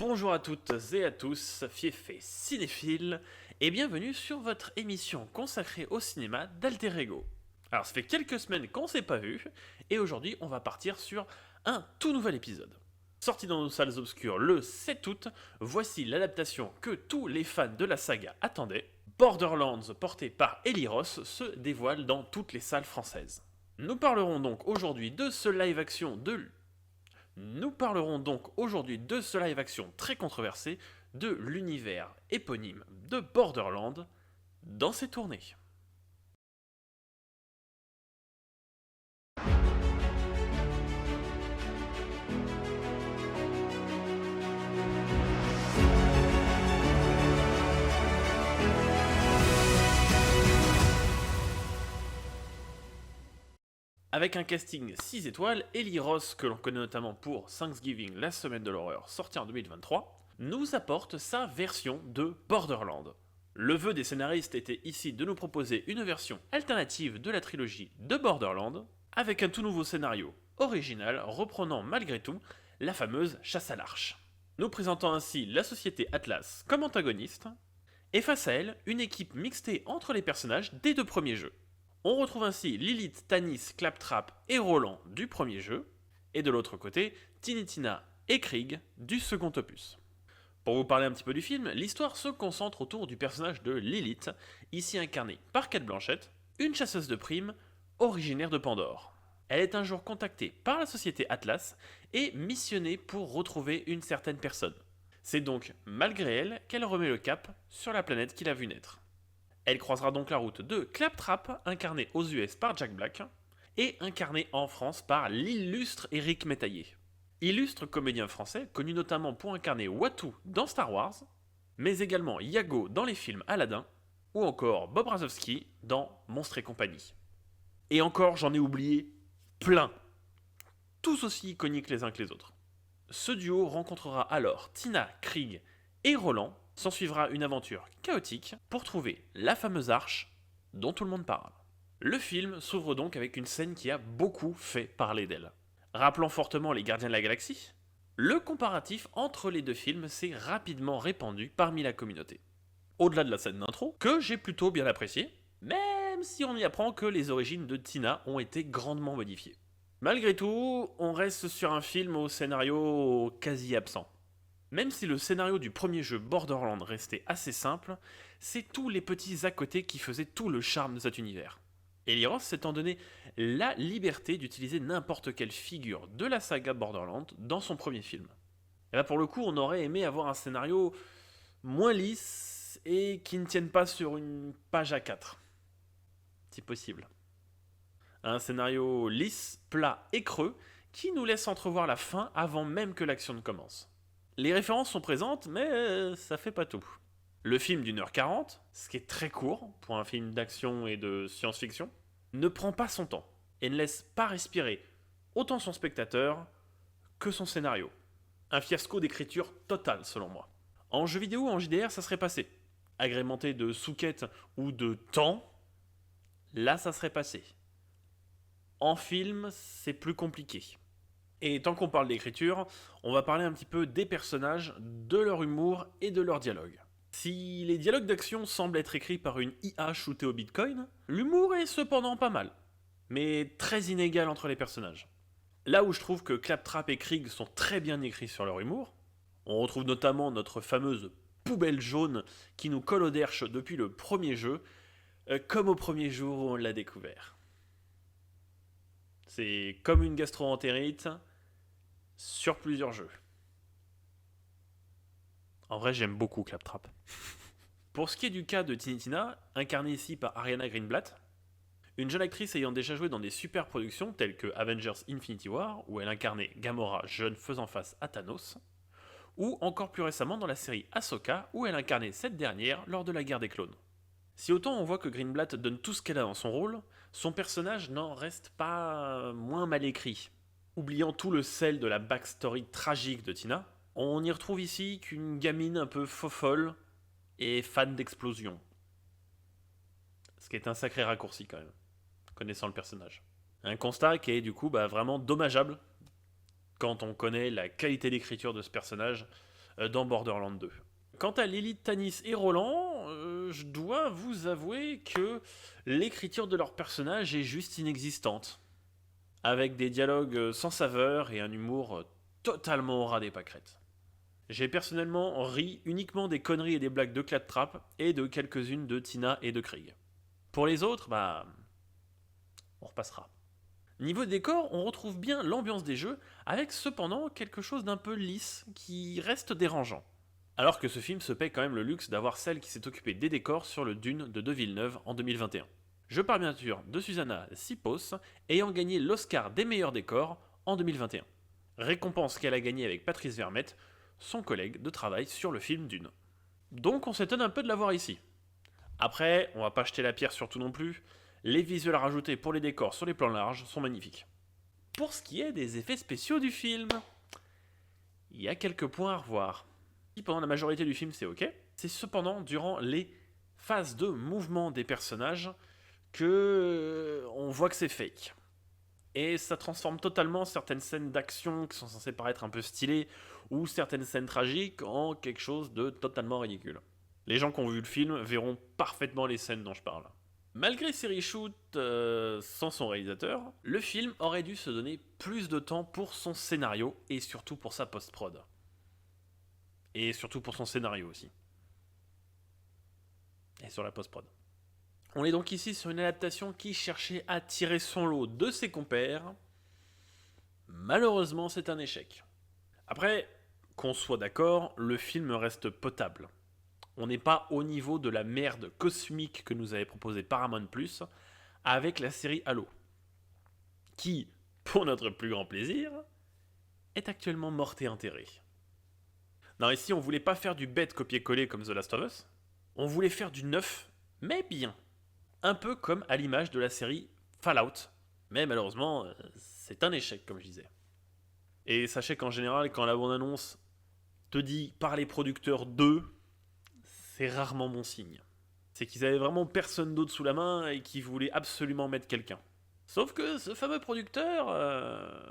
Bonjour à toutes et à tous, Fief et cinéphile, et bienvenue sur votre émission consacrée au cinéma d'Alter Ego. Alors ça fait quelques semaines qu'on s'est pas vu, et aujourd'hui on va partir sur un tout nouvel épisode. Sorti dans nos salles obscures le 7 août, voici l'adaptation que tous les fans de la saga attendaient. Borderlands, porté par Eli Roth, se dévoile dans toutes les salles françaises. Nous parlerons donc aujourd'hui de ce live-action très controversé de l'univers éponyme de Borderlands dans ses tournées. Avec un casting 6 étoiles, Eli Roth, que l'on connaît notamment pour Thanksgiving, la semaine de l'horreur, sortie en 2023, nous apporte sa version de Borderlands. Le vœu des scénaristes était ici de nous proposer une version alternative de la trilogie de Borderlands, avec un tout nouveau scénario original reprenant malgré tout la fameuse chasse à l'arche. Nous présentant ainsi la société Atlas comme antagoniste, et face à elle, une équipe mixtée entre les personnages des deux premiers jeux. On retrouve ainsi Lilith, Tanis, Claptrap et Roland du premier jeu, et de l'autre côté, Tiny Tina et Krieg du second opus. Pour vous parler un petit peu du film, l'histoire se concentre autour du personnage de Lilith, ici incarnée par Cate Blanchett, une chasseuse de primes originaire de Pandore. Elle est un jour contactée par la société Atlas et missionnée pour retrouver une certaine personne. C'est donc malgré elle qu'elle remet le cap sur la planète qu'il a vue naître. Elle croisera donc la route de Claptrap, incarné aux US par Jack Black, et incarné en France par l'illustre Éric Métayer. Illustre comédien français, connu notamment pour incarner Wattu dans Star Wars, mais également Iago dans les films Aladdin, ou encore Bob Razowski dans Monstres et compagnie. Et encore, j'en ai oublié plein, tous aussi iconiques les uns que les autres. Ce duo rencontrera alors Tina, Krieg et Roland. S'ensuivra une aventure chaotique pour trouver la fameuse arche dont tout le monde parle. Le film s'ouvre donc avec une scène qui a beaucoup fait parler d'elle. Rappelant fortement les Gardiens de la Galaxie, le comparatif entre les deux films s'est rapidement répandu parmi la communauté. Au-delà de la scène d'intro, que j'ai plutôt bien appréciée, même si on y apprend que les origines de Tina ont été grandement modifiées. Malgré tout, on reste sur un film au scénario quasi absent. Même si le scénario du premier jeu Borderlands restait assez simple, c'est tous les petits à côté qui faisaient tout le charme de cet univers. Eli Roth s'étant donné la liberté d'utiliser n'importe quelle figure de la saga Borderlands dans son premier film. Et là pour le coup, on aurait aimé avoir un scénario moins lisse et qui ne tienne pas sur une page A4. Si possible. Un scénario lisse, plat et creux qui nous laisse entrevoir la fin avant même que l'action ne commence. Les références sont présentes, mais ça fait pas tout. Le film d'1h40, ce qui est très court pour un film d'action et de science-fiction, ne prend pas son temps et ne laisse pas respirer autant son spectateur que son scénario. Un fiasco d'écriture totale selon moi. En jeu vidéo ou en JDR, ça serait passé. Agrémenté de sous-quêtes ou de temps, là ça serait passé. En film, c'est plus compliqué. Et tant qu'on parle d'écriture, on va parler un petit peu des personnages, de leur humour et de leur dialogue. Si les dialogues d'action semblent être écrits par une IA shootée au bitcoin, l'humour est cependant pas mal, mais très inégal entre les personnages. Là où je trouve que Claptrap et Krieg sont très bien écrits sur leur humour, on retrouve notamment notre fameuse poubelle jaune qui nous colle au derche depuis le premier jeu, comme au premier jour où on l'a découvert. C'est comme une gastro-entérite sur plusieurs jeux. En vrai, j'aime beaucoup Claptrap. Pour ce qui est du cas de Tiny Tina, incarnée ici par Ariana Greenblatt, une jeune actrice ayant déjà joué dans des super productions telles que Avengers Infinity War, où elle incarnait Gamora jeune faisant face à Thanos, ou encore plus récemment dans la série Ahsoka, où elle incarnait cette dernière lors de la guerre des clones. Si autant on voit que Greenblatt donne tout ce qu'elle a dans son rôle, son personnage n'en reste pas moins mal écrit. Oubliant tout le sel de la backstory tragique de Tina, on n'y retrouve ici qu'une gamine un peu fofolle et fan d'explosion. Ce qui est un sacré raccourci quand même, connaissant le personnage. Un constat qui est du coup vraiment dommageable quand on connaît la qualité d'écriture de ce personnage dans Borderlands 2. Quant à Lilith, Tanis et Roland, je dois vous avouer que l'écriture de leurs personnages est juste inexistante. Avec des dialogues sans saveur et un humour totalement au ras des pâquerettes. J'ai personnellement ri uniquement des conneries et des blagues de Claptrap et de quelques-unes de Tina et de Krieg. Pour les autres, on repassera. Niveau décor, on retrouve bien l'ambiance des jeux, avec cependant quelque chose d'un peu lisse qui reste dérangeant. Alors que ce film se paie quand même le luxe d'avoir celle qui s'est occupée des décors sur le Dune de Villeneuve en 2021. Je parle bien sûr de Susanna Sipos, ayant gagné l'Oscar des meilleurs décors en 2021. Récompense qu'elle a gagnée avec Patrice Vermette, son collègue de travail sur le film Dune. Donc on s'étonne un peu de l'avoir ici. Après, on va pas jeter la pierre sur tout non plus, les visuels rajoutés pour les décors sur les plans larges sont magnifiques. Pour ce qui est des effets spéciaux du film, il y a quelques points à revoir. Pendant la majorité du film c'est ok, c'est cependant durant les phases de mouvement des personnages que on voit que c'est fake. Et ça transforme totalement certaines scènes d'action qui sont censées paraître un peu stylées ou certaines scènes tragiques en quelque chose de totalement ridicule. Les gens qui ont vu le film verront parfaitement les scènes dont je parle. Malgré ses reshoots sans son réalisateur, le film aurait dû se donner plus de temps pour son scénario et surtout pour sa post-prod. Et surtout pour son scénario aussi. Et sur la post-prod. On est donc ici sur une adaptation qui cherchait à tirer son lot de ses compères. Malheureusement, c'est un échec. Après, qu'on soit d'accord, le film reste potable. On n'est pas au niveau de la merde cosmique que nous avait proposé Paramount+, avec la série Halo. Qui, pour notre plus grand plaisir, est actuellement morte et enterrée. Non, ici, on voulait pas faire du bête copier-coller comme The Last of Us. On voulait faire du neuf, mais bien. Un peu comme à l'image de la série Fallout. Mais malheureusement, c'est un échec, comme je disais. Et sachez qu'en général, quand la bande-annonce te dit par les producteurs d'eux, c'est rarement bon signe. C'est qu'ils avaient vraiment personne d'autre sous la main et qu'ils voulaient absolument mettre quelqu'un. Sauf que ce fameux producteur,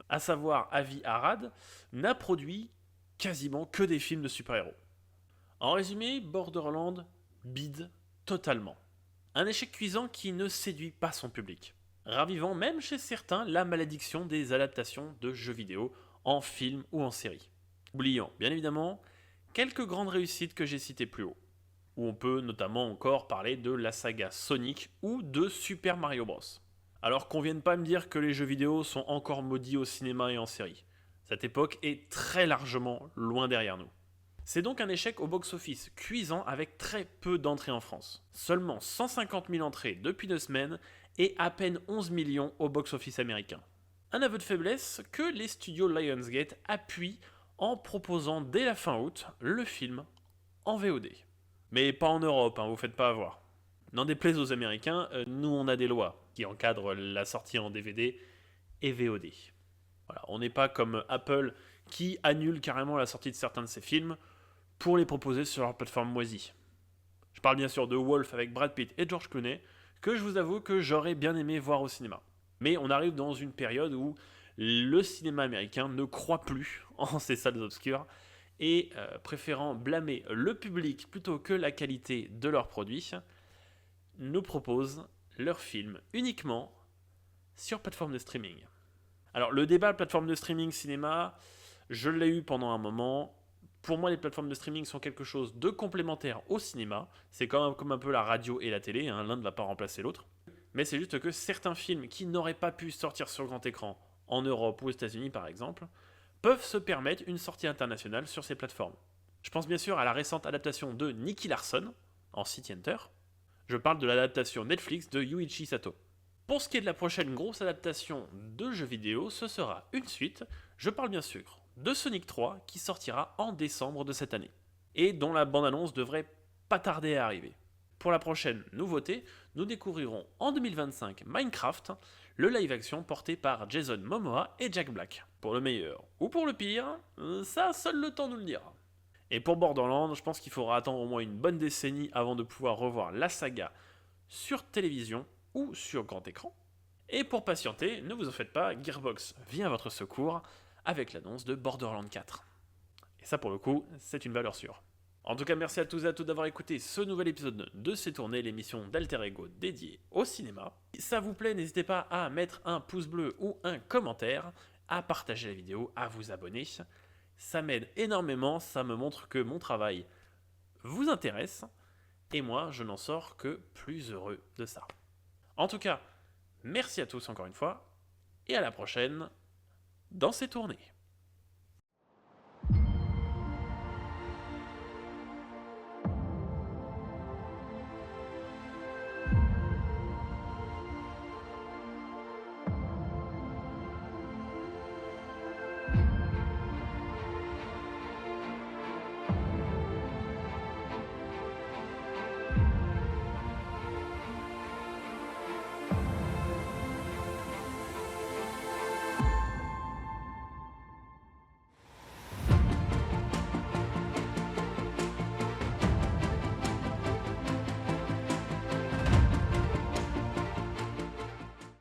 à savoir Avi Arad, n'a produit quasiment que des films de super-héros. En résumé, Borderlands bide totalement. Un échec cuisant qui ne séduit pas son public, ravivant même chez certains la malédiction des adaptations de jeux vidéo en film ou en série. Oubliant, bien évidemment, quelques grandes réussites que j'ai citées plus haut, où on peut notamment encore parler de la saga Sonic ou de Super Mario Bros. Alors qu'on vienne pas me dire que les jeux vidéo sont encore maudits au cinéma et en série. Cette époque est très largement loin derrière nous. C'est donc un échec au box-office cuisant avec très peu d'entrées en France. Seulement 150 000 entrées depuis 2 semaines et à peine 11 millions au box-office américain. Un aveu de faiblesse que les studios Lionsgate appuient en proposant dès la fin août le film en VOD. Mais pas en Europe, vous faites pas avoir. N'en déplaise aux Américains, nous on a des lois qui encadrent la sortie en DVD et VOD. Voilà, on n'est pas comme Apple qui annule carrément la sortie de certains de ses films pour les proposer sur leur plateforme moisie. Je parle bien sûr de Wolf avec Brad Pitt et George Clooney, que je vous avoue que j'aurais bien aimé voir au cinéma. Mais on arrive dans une période où le cinéma américain ne croit plus en ces salles obscures et préférant blâmer le public plutôt que la qualité de leurs produits, nous proposent leurs films uniquement sur plateforme de streaming. Alors le débat plateforme de streaming cinéma, je l'ai eu pendant un moment. Pour moi, les plateformes de streaming sont quelque chose de complémentaire au cinéma. C'est comme un peu la radio et la télé, l'un ne va pas remplacer l'autre. Mais c'est juste que certains films qui n'auraient pas pu sortir sur grand écran, en Europe ou aux États-Unis par exemple, peuvent se permettre une sortie internationale sur ces plateformes. Je pense bien sûr à la récente adaptation de Nicky Larson, en City Hunter. Je parle de l'adaptation Netflix de Yuichi Sato. Pour ce qui est de la prochaine grosse adaptation de jeux vidéo, ce sera une suite. Je parle bien sûr de Sonic 3 qui sortira en décembre de cette année et dont la bande-annonce devrait pas tarder à arriver. Pour la prochaine nouveauté, nous découvrirons en 2025 Minecraft, le live-action porté par Jason Momoa et Jack Black. Pour le meilleur ou pour le pire, ça seul le temps nous le dira. Et pour Borderlands, je pense qu'il faudra attendre au moins une bonne décennie avant de pouvoir revoir la saga sur télévision ou sur grand écran. Et pour patienter, ne vous en faites pas, Gearbox vient à votre secours avec l'annonce de Borderlands 4. Et ça, pour le coup, c'est une valeur sûre. En tout cas, merci à tous et à toutes d'avoir écouté ce nouvel épisode de C'est tourné, l'émission d'Alter Ego dédiée au cinéma. Si ça vous plaît, n'hésitez pas à mettre un pouce bleu ou un commentaire, à partager la vidéo, à vous abonner. Ça m'aide énormément, ça me montre que mon travail vous intéresse, et moi, je n'en sors que plus heureux de ça. En tout cas, merci à tous encore une fois, et à la prochaine dans C'est tourné.